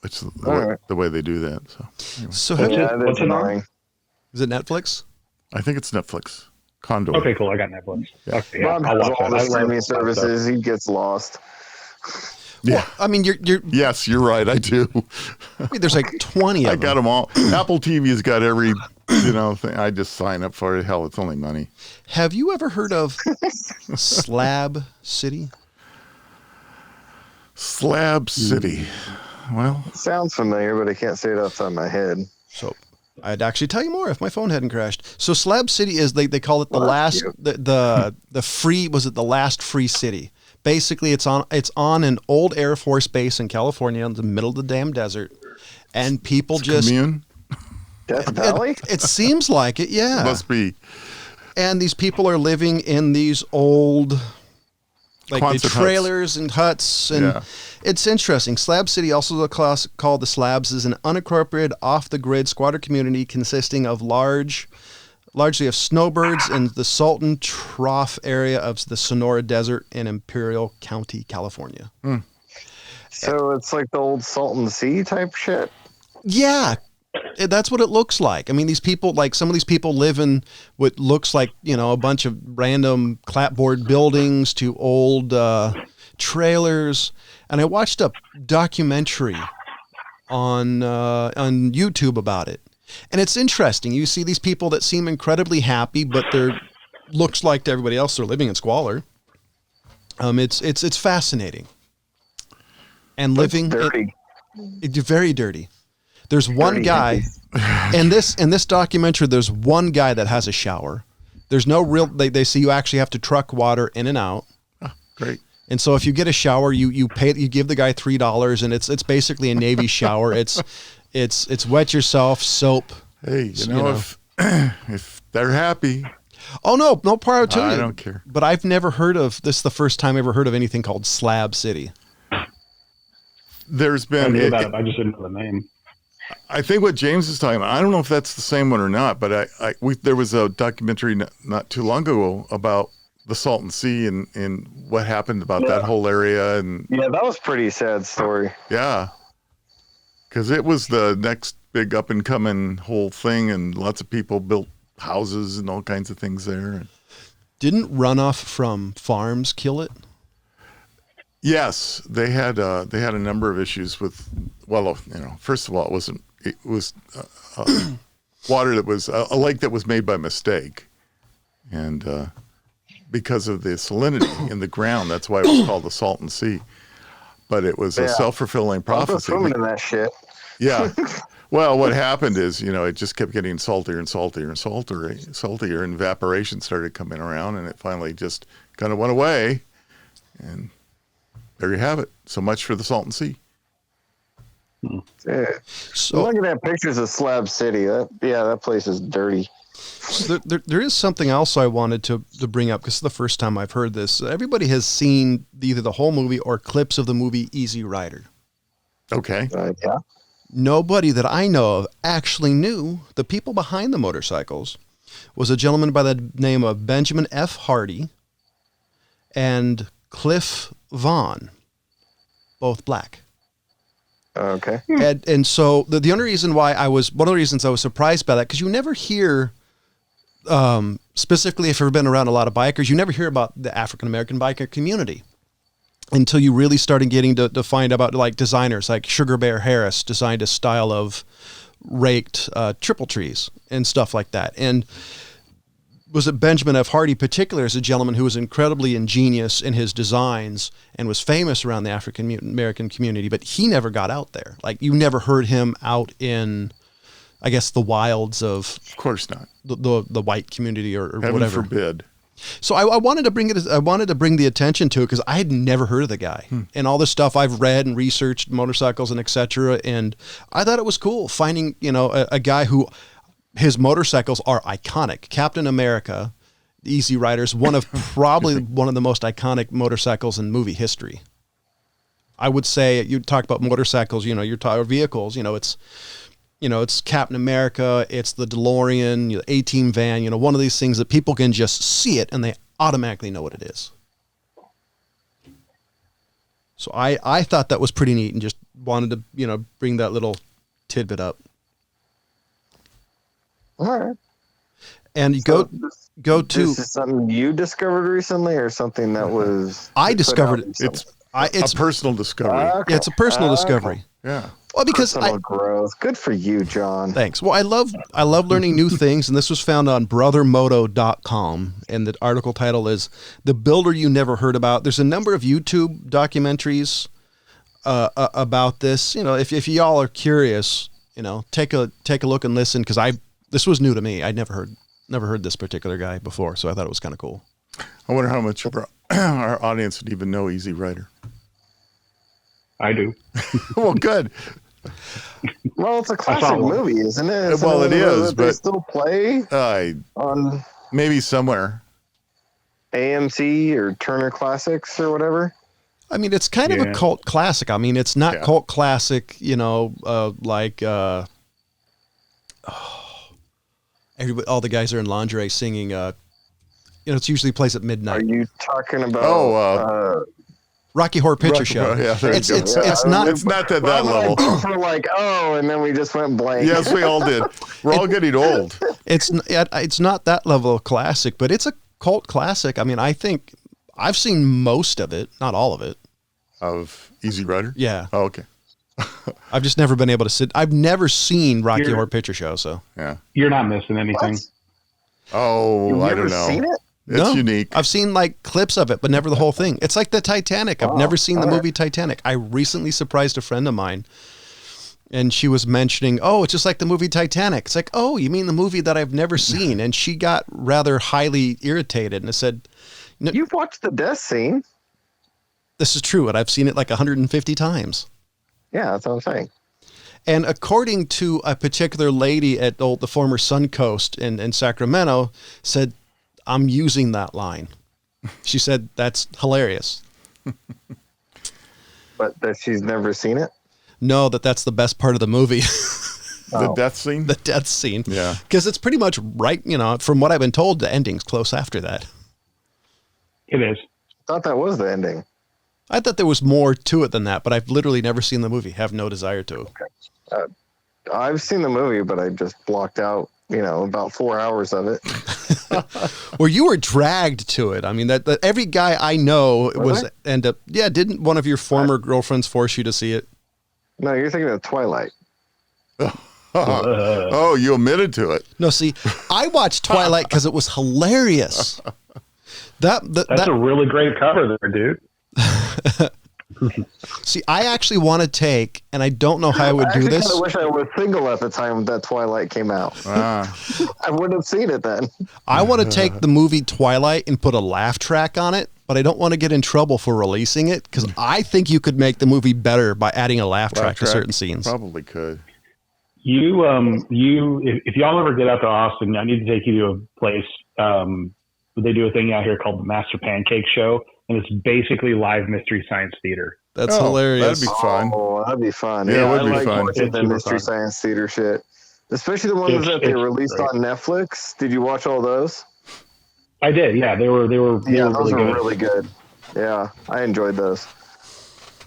It's the way they do that. So anyway. What's it on? Is it Netflix? I think it's Netflix. Condor. Okay, cool. I got Netflix. Yeah. Okay, Rob I'll has watch all that. the streaming services. He gets lost. Yeah. Well, I mean, you're Yes, you're right. I do. I mean, there's like 20 of them. I got them all. Apple TV's got every thing. I just sign up for it. Hell, it's only money. Have you ever heard of Slab City? Slab City. Well, Sounds familiar, but I can't say it off the top of my head. So I'd actually tell you more if my phone hadn't crashed. So Slab City is they call it the last the free, was it the last free city? Basically, it's on an old Air Force base in California in the middle of the damn desert, and people just commune. Death Valley? It seems like it, yeah. Must be. And these people are living in these old, like the Quonset trailers and huts, and Yeah. it's interesting. Slab City, also called the Slabs, is an unincorporated, off-the-grid squatter community consisting of largely of snowbirds in the Salton Trough area of the Sonora Desert in Imperial County, California. So it's like the old Salton Sea type shit? Yeah, that's what it looks like. I mean, these people, like some of these people live in what looks like, a bunch of random clapboard buildings to old trailers. And I watched a documentary on YouTube about it. And it's interesting. You see these people that seem incredibly happy, but they're looks like to everybody else they're living in squalor. It's fascinating. And living dirty. It's very dirty. There's one guy in this documentary. There's one guy that has a shower. There's no real. They say you actually have to truck water in and out. Oh, great. And so if you get a shower, you pay. You give the guy $3, and it's basically a Navy shower. It's wet yourself, soap. Hey, if they're happy. Oh no prior to I you. don't care. But I've never heard of this. Is the first time I ever heard of anything called Slab City. There's I been. knew that. I just didn't know the name. I think what James is talking about, I don't know if that's the same one or not, but there was a documentary not too long ago about the Salton Sea and what happened about that whole area. And Yeah, that was a pretty sad story. yeah, because it was the next big up and coming whole thing, and lots of people built houses and all kinds of things there. Didn't runoff from farms kill it? Yes, they had a number of issues with. Well, first of all, it was water that was a lake that was made by mistake, and because of the salinity in the ground, that's why it was called the Salton Sea. But it was a self-fulfilling I'm prophecy. swimming in that shit. Yeah. Well, what happened is, it just kept getting saltier and saltier and saltier, and evaporation started coming around, and it finally just kind of went away, and there you have it. So much for the Salton Sea. Yeah. So I'm looking at pictures of Slab City. That place is dirty. there is something else I wanted to bring up because it's the first time I've heard this. Everybody has seen either the whole movie or clips of the movie Easy Rider. Okay. Yeah. Nobody that I know of actually knew the people behind the motorcycles was a gentleman by the name of Benjamin F. Hardy and Cliff Vaughn, both black. Okay. And so the only reason why one of the reasons I was surprised by that, because you never hear, specifically if you've been around a lot of bikers, you never hear about the African-American biker community until you really started getting to find about like designers like Sugar Bear Harris designed a style of raked triple trees and stuff like that. And was it Benjamin F. Hardy particular as a gentleman who was incredibly ingenious in his designs and was famous around the African American community, but he never got out there. Like you never heard him out in, I guess, the wilds of course not. The white community or Heaven whatever. forbid. So I wanted to bring it. I wanted to bring the attention to it because I had never heard of the guy and all the stuff I've read and researched motorcycles and etc. And I thought it was cool finding a guy who. His motorcycles are iconic. Captain America, Easy Riders, one of the most iconic motorcycles in movie history. I would say you talk about motorcycles, you're talking vehicles, it's Captain America, it's the DeLorean, the A-Team van, one of these things that people can just see it and they automatically know what it is. So I thought that was pretty neat and just wanted to, bring that little tidbit up. All right. And you So go to. This is something you discovered recently, or something that was I discovered put out it. recently? It's a personal discovery. Okay. Yeah, it's a personal Okay. discovery. Yeah. Well, because Personal growth. Good for you, John. thanks. Well, I love learning new things, and this was found on brothermoto.com, and the article title is "The Builder You Never Heard About." There's a number of YouTube documentaries about this. If y'all are curious, take a look and listen because this was new to me. I'd never heard this particular guy before, so I thought it was kind of cool. I wonder how much of our audience would even know Easy Rider. I do. Well, good. Well, it's a classic movie, isn't it? Well, it is, they but still play on maybe somewhere. AMC or Turner Classics or whatever. I mean, it's kind of a cult classic. I mean, it's not cult classic, like everybody, all the guys are in lingerie singing. It's usually plays at midnight. Are you talking about? Rocky Horror Picture Show. Yeah, it's not. It's not at that level. We're like, and then we just went blank. Yes, we all did. We're all getting old. It's not that level of classic, but it's a cult classic. I mean, I think I've seen most of it, not all of it. Of Easy Rider? Yeah. Oh, okay. I've just never been able to sit. I've never seen Rocky Horror Picture Show, so yeah, you're not missing anything. What? Oh, I don't know. Seen it? It's unique. I've seen like clips of it, but never the whole thing. It's like the Titanic. I've never seen the movie Titanic. I recently surprised a friend of mine, and she was mentioning, it's just like the movie Titanic. It's like, oh, you mean the movie that I've never seen? And she got rather highly irritated, and I said, "You've watched the death scene." This is true, and I've seen it like 150 times. Yeah, that's what I'm saying. And according to a particular lady at the former Suncoast in Sacramento, said, I'm using that line. She said, that's hilarious. But that she's never seen it? No, that's the best part of the movie. The death scene? The death scene. Yeah. Because it's pretty much right, from what I've been told, the ending's close after that. It is. I thought that was the ending. I thought there was more to it than that, but I've literally never seen the movie. Have no desire to. Okay. I've seen the movie, but I just blocked out, about 4 hours of it. Well, you were dragged to it. I mean, that every guy I know didn't one of your former girlfriends force you to see it? No, you're thinking of Twilight. Oh, you admitted to it. No, see, I watched Twilight because it was hilarious. That's a really great cover there, dude. See, I actually want to take, and I don't know how I would do this. I wish I was single at the time that Twilight came out. I wouldn't have seen it then. I want to take the movie Twilight and put a laugh track on it, but I don't want to get in trouble for releasing it because I think you could make the movie better by adding a laugh track to certain scenes. Probably could. If y'all ever get out to Austin, I need to take you to a place. They do a thing out here called the Master Pancake Show, and it's basically live Mystery Science Theater. That's hilarious. That'd be fun. Oh, that'd be fun. Yeah, it would be fun. The Mystery Science Theater shit, especially the ones that they released on Netflix. Did you watch all those? I did. Yeah, they were those really are good. really good. Yeah, I enjoyed those.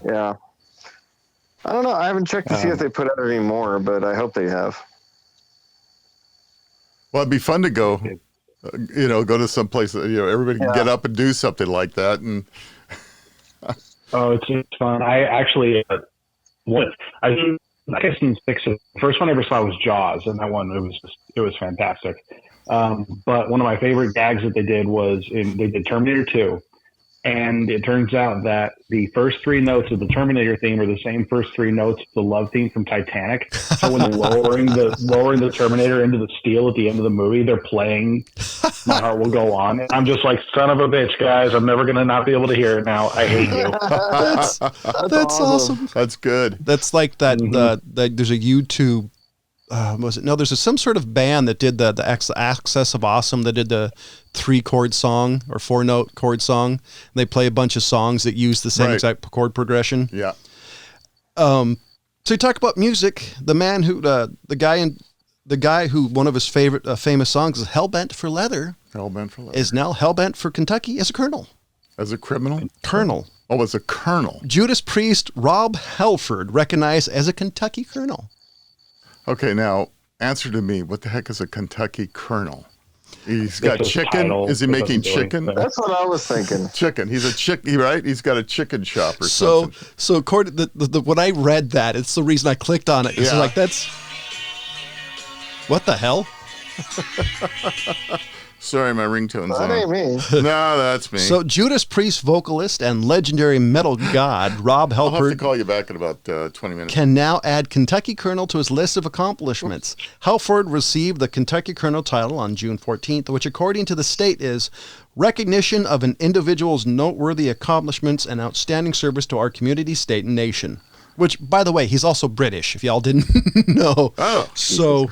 Yeah. I don't know. I haven't checked to see if they put out any more, but I hope they have. Well, it'd be fun to go, go to some place that, everybody can get up and do something like that. And it's fun. I actually, I've seen 6 of them. The first one I ever saw was Jaws, and that one, it was fantastic. But one of my favorite gags that they did was they did Terminator 2. And it turns out that the first 3 notes of the Terminator theme are the same first 3 notes of the love theme from Titanic. So when they're lowering the Terminator into the steel at the end of the movie, they're playing "My Heart Will Go On." And I'm just like, son of a bitch, guys! I'm never gonna not be able to hear it now. I hate you. That's awesome. That's good. That's like that. There's a YouTube. There's some sort of band that did the Access of Awesome that did the 3-chord song or 4-note chord song. And they play a bunch of songs that use the same exact chord progression. Yeah. So you talk about music. The man who the guy who one of his favorite famous songs is "Hellbent for Leather." Hellbent for Leather is now hellbent for Kentucky as a colonel. As a criminal? Colonel. Oh, as a colonel. Judas Priest Rob Halford recognized as a Kentucky colonel. Okay, now answer to me. What the heck is a Kentucky colonel? He's got chicken. Is he making chicken? That's what I was thinking. Chicken. He's a chicken, right? He's got a chicken shop or something. So according to when I read that, it's the reason I clicked on it. It's like that's what the hell? Sorry, my ringtone's That on. ain't me. No, that's me. So Judas Priest vocalist and legendary metal god Rob I'll have to Halford call you back in about 20 minutes. can now add Kentucky Colonel to his list of accomplishments. Halford received the Kentucky Colonel title on June 14th, which according to the state is recognition of an individual's noteworthy accomplishments and outstanding service to our community, state, and nation. Which, by the way, he's also British, if y'all didn't know. Oh, so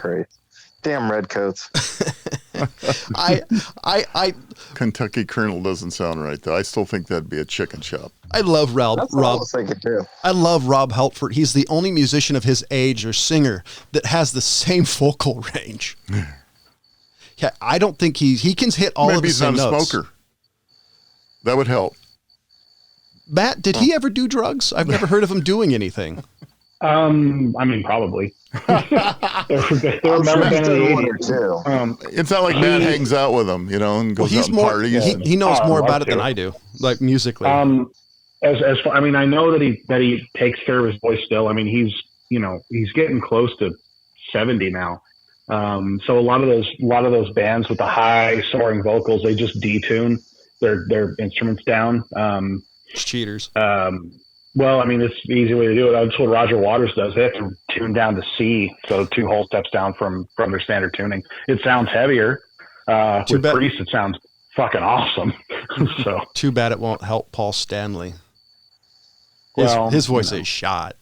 damn redcoats. I Kentucky Colonel doesn't sound right, though. I still think that'd be a chicken shop. I love Rob. That's what I was thinking too. I love Rob Halford. He's the only musician of his age or singer that has the same vocal range. Yeah, I don't think he can hit all Maybe of the he's same not a notes. smoker. That would help. Matt, did he ever do drugs? I've never heard of him doing anything. I mean, probably. They're never been in the 80s. It's not like Matt hangs out with him, and goes out and parties. He knows more I'd about love it than to. I do, like musically. As far, I mean, I know that he takes care of his voice still. I mean, he's getting close to 70 now. So a lot of those bands with the high soaring vocals, they just detune their instruments down. Cheaters. Well, I mean, it's the easy way to do it. That's what Roger Waters does. They have to tune down to C, so 2 whole steps down from their standard tuning. It sounds heavier. With Priest, it sounds fucking awesome. So too bad it won't help Paul Stanley. His voice is shot.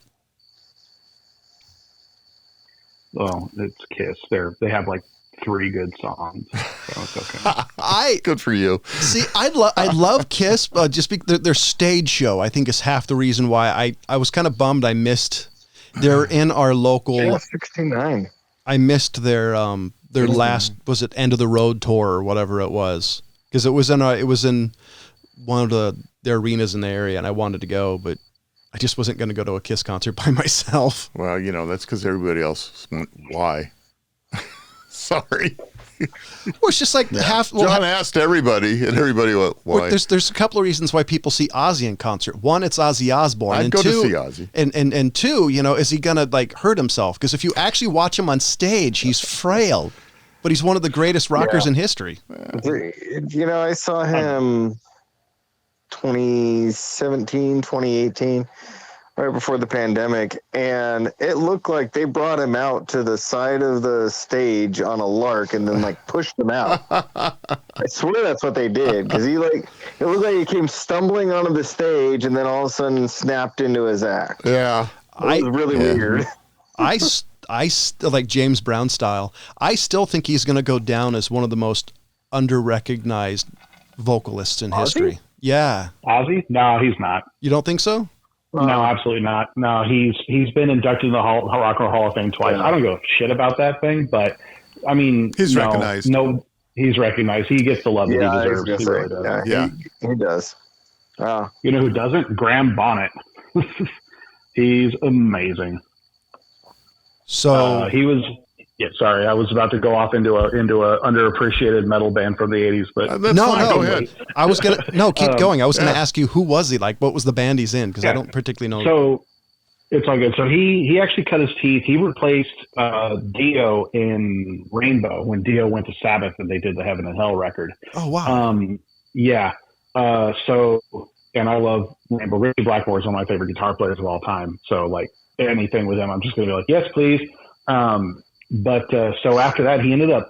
Well, it's Kiss. They have like 3 good songs, so it's okay. Good for you. See, I love Kiss. Just their stage show, I think, is half the reason why I was kind of bummed I missed. They're in our local. 69. I missed their last, was it End of the Road tour or whatever it was, because it was in one of the arenas in the area, and I wanted to go, but I just wasn't going to go to a Kiss concert by myself. Well, that's because everybody else went. Why? Sorry. Well, it's just like half. Well, John asked everybody, and everybody went, why? There's a couple of reasons why people see Ozzy in concert. One, it's Ozzy Osbourne. I'd and go two, to see Ozzy. And two, is he gonna like hurt himself? Because if you actually watch him on stage, he's frail, but he's one of the greatest rockers in history. I saw him 2017, 2018. Right before the pandemic, and it looked like they brought him out to the side of the stage on a lark and then like pushed him out. I swear that's what they did, because it looked like he came stumbling onto the stage and then all of a sudden snapped into his act. Yeah. It was really weird. I like James Brown style. I still think he's going to go down as one of the most under-recognized vocalists in history. Yeah. Ozzy? No, he's not. You don't think so? No, absolutely not. No, he's been inducted in the Rock and Roll Hall of Fame twice. I don't give a shit about that thing, but I mean, he's recognized. No, he's recognized. He gets the love that he deserves. He really does. He does. You know who doesn't? Graham Bonnet. He's amazing. So he was. Yeah, sorry, I was about to go off into a underappreciated metal band from the '80s, but no, go ahead. I was gonna keep going. I was gonna ask you, who was he? Like, what was the band he's in? Because I don't particularly know. So it's all good. So he actually cut his teeth. He replaced Dio in Rainbow when Dio went to Sabbath and they did the Heaven and Hell record. Oh wow. Yeah. And I love Rainbow. Ricky Blackmore is one of my favorite guitar players of all time. So like anything with him, I'm just gonna be like, yes, please. But so after that, he ended up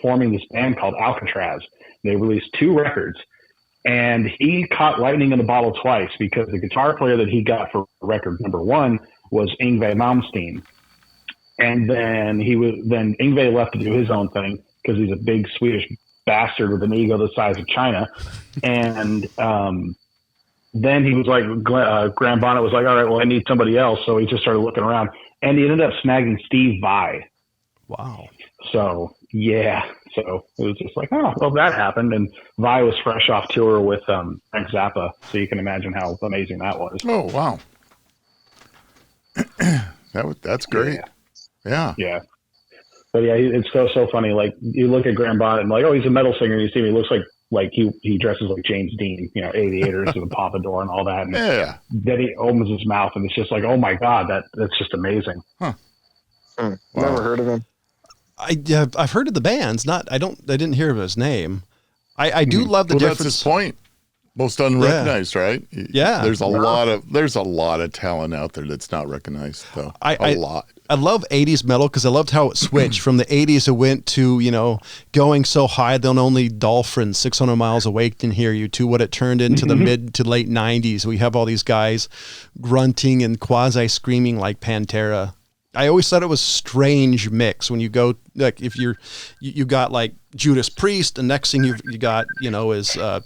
forming this band called Alcatraz. They released 2 records, and he caught lightning in the bottle twice, because the guitar player that he got for record number 1 was Yngwie Malmsteen. And then Yngwie left to do his own thing, because he's a big Swedish bastard with an ego the size of China. And then he was like, Graham Bonnet was like, all right, well, I need somebody else. So he just started looking around, and he ended up snagging Steve Vai. Wow. So, yeah. So it was just like, oh, well, that happened. And Vi was fresh off tour with Frank Zappa. So you can imagine how amazing that was. Oh, wow. That's great. Yeah. Yeah. But yeah, it's so funny. Like, you look at Graham Bonnet and like, oh, he's a metal singer. And you see him, he looks like he dresses like James Dean, Aviators with a pompadour and all that. And then he opens his mouth and it's just like, oh my God, that's just amazing. Huh. Wow. Never heard of him. I've heard of the bands. I didn't hear of his name. I do love the difference. That's his point. Most unrecognized, right? Yeah. There's a lot of talent out there that's not recognized, though. A lot. I love 80s metal because I loved how it switched from the 80s. It went to, going so high that only dolphins 600 miles away can hear you, to what it turned into the mid to late 90s. We have all these guys grunting and quasi screaming like Pantera. I always thought it was a strange mix when you go, like, if you got like Judas Priest, and next thing you got, is I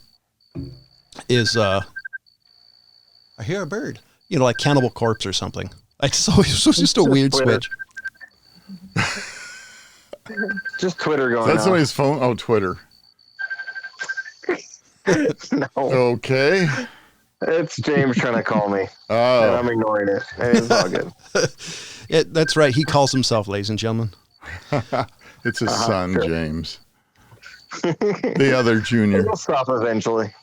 hear a bird, like Cannibal Corpse or something. It's just a weird Twitter. switch. Just Twitter going That's on. somebody's phone. Oh, Twitter. No, Okay. it's James trying to call me. And Oh, I'm ignoring it. It's all good. That's right. He calls himself, ladies and gentlemen. it's his son, sure. James. The other junior. It'll stop eventually.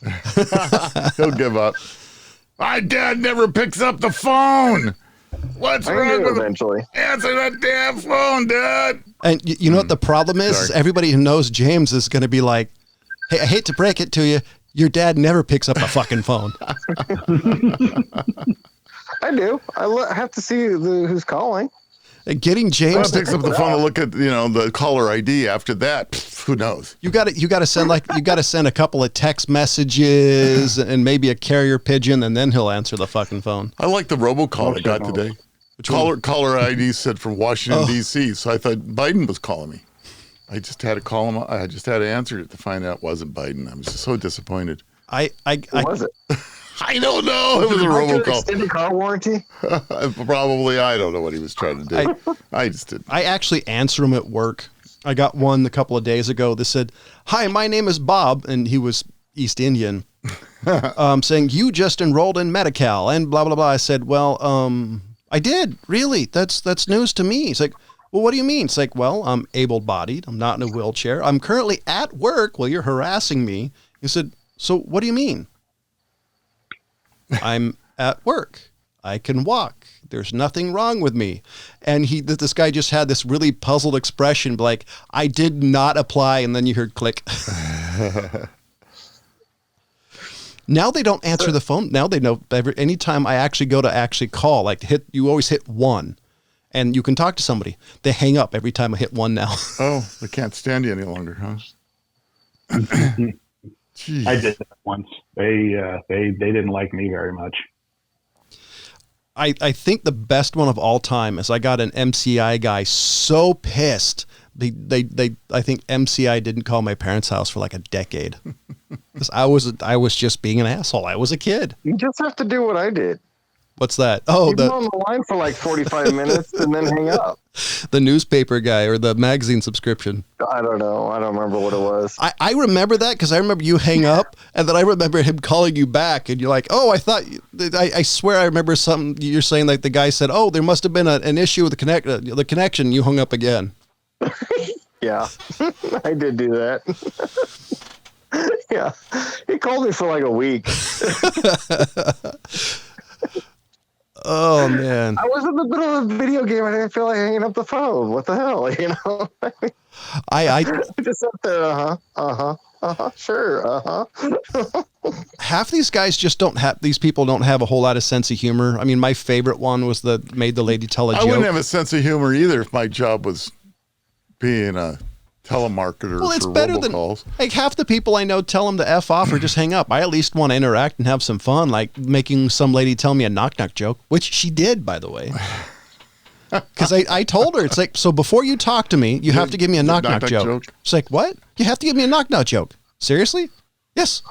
He'll give up. My dad never picks up the phone. What's I can wrong do it with him? eventually. Answer that damn phone, Dad. And you know what the problem is? Sorry. Everybody who knows James is going to be like, hey, I hate to break it to you, your dad never picks up the fucking phone. I do. I have to see who's calling. And getting James, Well, picks up the phone to look at the caller ID. After that, who knows? you got to send a couple of text messages and maybe a carrier pigeon, and then he'll answer the fucking phone. I like the robocall I got today. Caller ID said from Washington D.C. So I thought Biden was calling me. I just had to call him. I just had to answer it to find out it wasn't Biden. I was just so disappointed. Who was it? I don't know. It was a robocall. Extended car warranty? Probably. I don't know what he was trying to do. I just didn't. I actually answer them at work. I got one a couple of days ago that said, "Hi, my name is Bob," and he was East Indian, saying, "You just enrolled in Medi-Cal," and blah blah blah. I said, "Well, I did. Really? That's news to me." He's like, "Well, what do you mean?" It's like, "Well, I'm able-bodied. I'm not in a wheelchair. I'm currently at work while you're harassing me." He said, "So what do you mean?" "I'm at work. I can walk. There's nothing wrong with me." And this guy just had this really puzzled expression, like, "I did not apply." And then you heard click. Now they don't answer the phone. Now they know anytime I actually go to call, like you always hit 1 and you can talk to somebody. They hang up every time I hit 1 now. Oh, they can't stand you any longer, huh? Jeez. I did that once. They didn't like me very much. I think the best one of all time is I got an MCI guy so pissed. I think MCI didn't call my parents' house for like a decade. 'Cause I was just being an asshole. I was a kid. You just have to do what I did. What's that? Oh, Keep them on the line for like 45 minutes and then hang up. the newspaper guy or the magazine subscription. I don't know. I don't remember what it was. I remember that because I remember you hang up and then I remember him calling you back and you're like, "Oh, I thought I swear I remember something you're saying, like the guy said, 'Oh, there must have been an issue with the connection.' You hung up again." Yeah, I did do that. Yeah, he called me for like a week. Oh man, I was in the middle of a video game. I didn't feel like hanging up the phone. What the hell, you know? I just sat there. Sure. half these guys just don't have. These people don't have a whole lot of sense of humor. I mean, my favorite one was made the lady tell a joke. I wouldn't have a sense of humor either if my job was being a telemarketer. Well, it's for better robocalls. than like half the people I know tell them to F off or just hang up. I at least want to interact and have some fun, like making some lady tell me a knock-knock joke, which she did, by the way. Because I told her, it's like, so before you talk to me, you have to give me a knock-knock joke. She's like, "What? You have to give me a knock-knock joke? Seriously?" "Yes."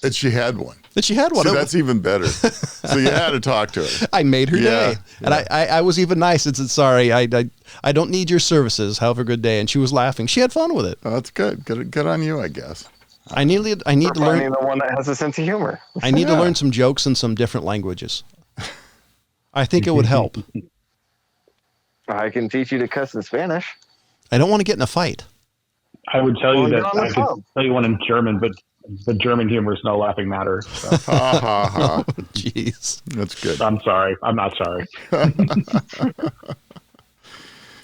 And she had one. That she had one. See, that's even better. So you had to talk to her. I made her day. And yeah. I was even nice and said, "Sorry, I don't need your services. Have a good day." And she was laughing. She had fun with it. Oh, that's good. Good on you, I guess. I need to learn The one that has a sense of humor. I need to learn some jokes in some different languages. I think it would help. I can teach you to cuss in Spanish. I don't want to get in a fight. I would tell you Well, that get on the I could phone. tell you one in German, but the German humor is no laughing matter. So Ha ha ha. Jeez. That's good. I'm sorry. I'm not sorry.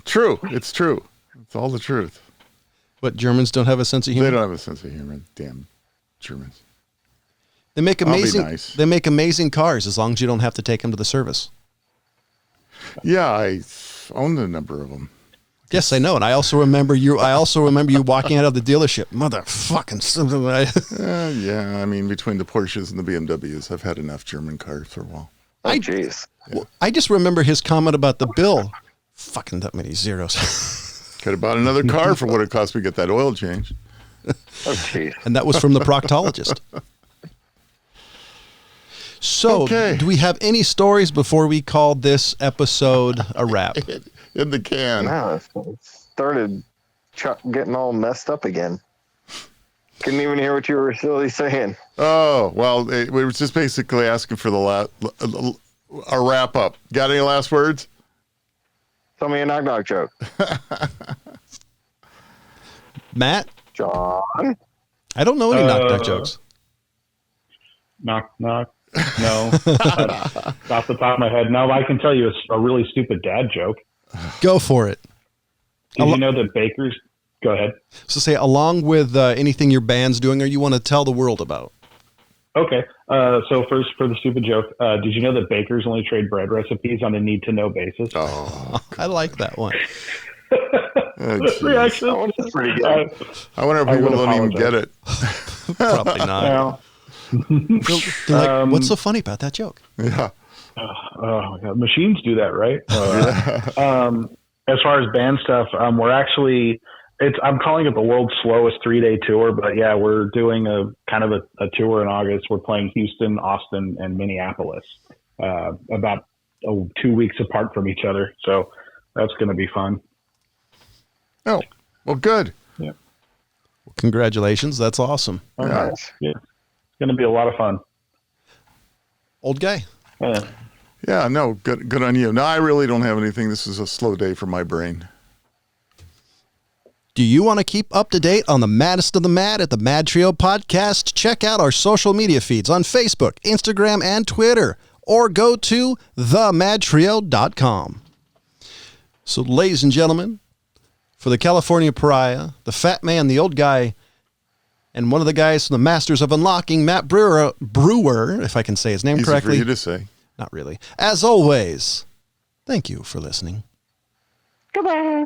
True. It's true. It's all the truth. But Germans don't have a sense of humor. They don't have a sense of humor. Damn Germans. They make I'll be amazing. nice. They make amazing cars as long as you don't have to take them to the service. Yeah, I owned a number of them. Yes, I know, and I also remember you. Walking out of the dealership, motherfucking something. Yeah, I mean, between the Porsches and the BMWs, I've had enough German cars for a while. Oh, jeez. I just remember his comment about the bill. Fucking that many zeros. Could have bought another car for what it cost me to get that oil change. Oh, jeez. And that was from the proctologist. So, Okay. do we have any stories before we call this episode a wrap? In the can. No, it started getting all messed up again. Couldn't even hear what you were really saying. Oh, well, we were just basically asking for a wrap up. Got any last words? Tell me a knock-knock joke. Matt? John? I don't know any knock-knock jokes. Knock, knock. No. Off the top of my head. No, I can tell you a really stupid dad joke. Go for it. Did you know that bakers... Go ahead. So say, along with anything your band's doing or you want to tell the world about. Okay. So first, for the stupid joke, did you know that bakers only trade bread recipes on a need-to-know basis? Oh, I like that one. geez. Reaction. That one's pretty good. I wonder if I people would don't even apologize. get it. Probably not. Well, They're like, what's so funny about that joke? Yeah. oh my God. Machines do that, right? As far as band stuff, we're actually... I'm calling it the world's slowest 3-day tour, but yeah, we're doing a kind of a tour in August. We're playing Houston, Austin, and Minneapolis, about 2 weeks apart from each other. So that's going to be fun. Oh, well, good. Yeah. Well, congratulations. That's awesome. Oh, Yeah. nice. Yeah. It's going to be a lot of fun. Old guy. Yeah. Yeah, no, good on you. No, I really don't have anything. This is a slow day for my brain. Do you want to keep up to date on the maddest of the mad at the MadTrio podcast? Check out our social media feeds on Facebook, Instagram, and Twitter, or go to themadtrio.com. So, ladies and gentlemen, for the California Pariah, the Fat Man, the Old Guy, and one of the guys from the Masters of Unlocking, Matt Brewer, if I can say his name Easy correctly. for you to say. Not really. As always, thank you for listening. Goodbye.